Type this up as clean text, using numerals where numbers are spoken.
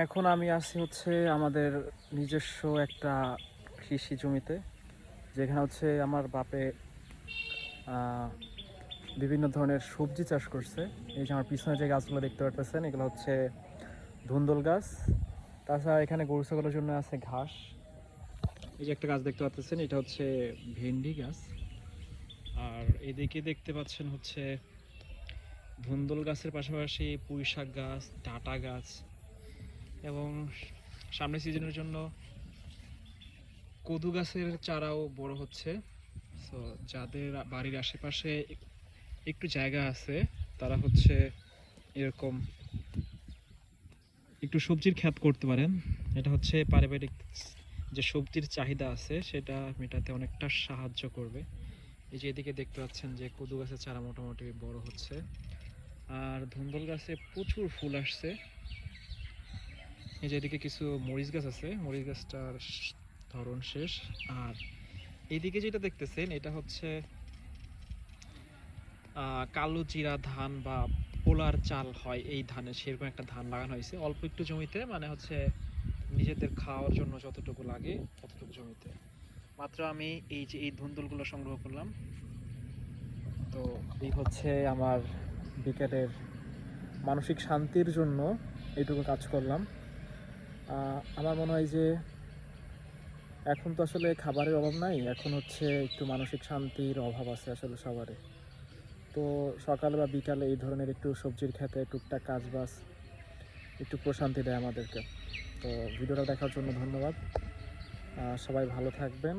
এখন আমি আছি হচ্ছে আমাদের নিজস্ব একটা কৃষি জমিতে, যেখানে হচ্ছে আমার বাপে আহ, বিভিন্ন ধরনের সবজি চাষ করছে। এই যে আমার পিছনে যে গাছগুলো দেখতে পারতেছেন, এগুলো হচ্ছে ধুন্দুল গাছ। তাছাড়া এখানে গরু ছাগলের জন্য আছে ঘাস। এই যে একটা গাছ দেখতে পাচ্ছেন, এটা হচ্ছে ভেন্ডি গাছ। আর এদিকে দেখতে পাচ্ছেন হচ্ছে ধুন্দুল গাছের পাশাপাশি পুঁই শাক গাছ, ডাঁটা গাছ, এবং সামনের সিজনের জন্য কদু গাছের চারাও বড় হচ্ছে। সো যাদের বাড়ির আশেপাশে একটু জায়গা আছে, তারা হচ্ছে এরকম একটু সবজির ক্ষেত করতে পারেন। এটা হচ্ছে পারিবারিক যে সবজির চাহিদা আছে সেটা মেটাতে অনেকটা সাহায্য করবে। এই যে এদিকে দেখতে পাচ্ছেন যে কদু গাছের চারা মোটামুটি বড় হচ্ছে, আর ধুন্দুল গাছে প্রচুর ফুল আসছে। এই যে এদিকে কিছু মরিচ গাছ আছে, মরিচ গাছটার ধরন শেষ। আর এইদিকে যেটা দেখতেছেন, এটা হচ্ছে কালো জিরা ধান বা পোলার চাল হয় এই ধানের, সেরকম একটা ধান লাগানো হয়েছে অল্প একটু জমিতে, মানে হচ্ছে নিজেদের খাওয়ার জন্য যতটুকু লাগে ততটুকু জমিতে। মাত্র আমি এই যে এই ধুন্দুলগুলো সংগ্রহ করলাম। তো এই হচ্ছে আমার বিকেলের মানসিক শান্তির জন্য এইটুকু কাজ করলাম। আমার মনে হয় যে এখন তো আসলে খাবারের অভাব নাই, এখন হচ্ছে একটু মানসিক শান্তির অভাব আছে আসলে সবারই। তো সকাল বা বিকালে এই ধরনের একটু সবজির খেতে টুকটাক কাজ বাজ একটু প্রশান্তি দেয় আমাদেরকে। তো ভিডিওটা দেখার জন্য ধন্যবাদ। সবাই ভালো থাকবেন।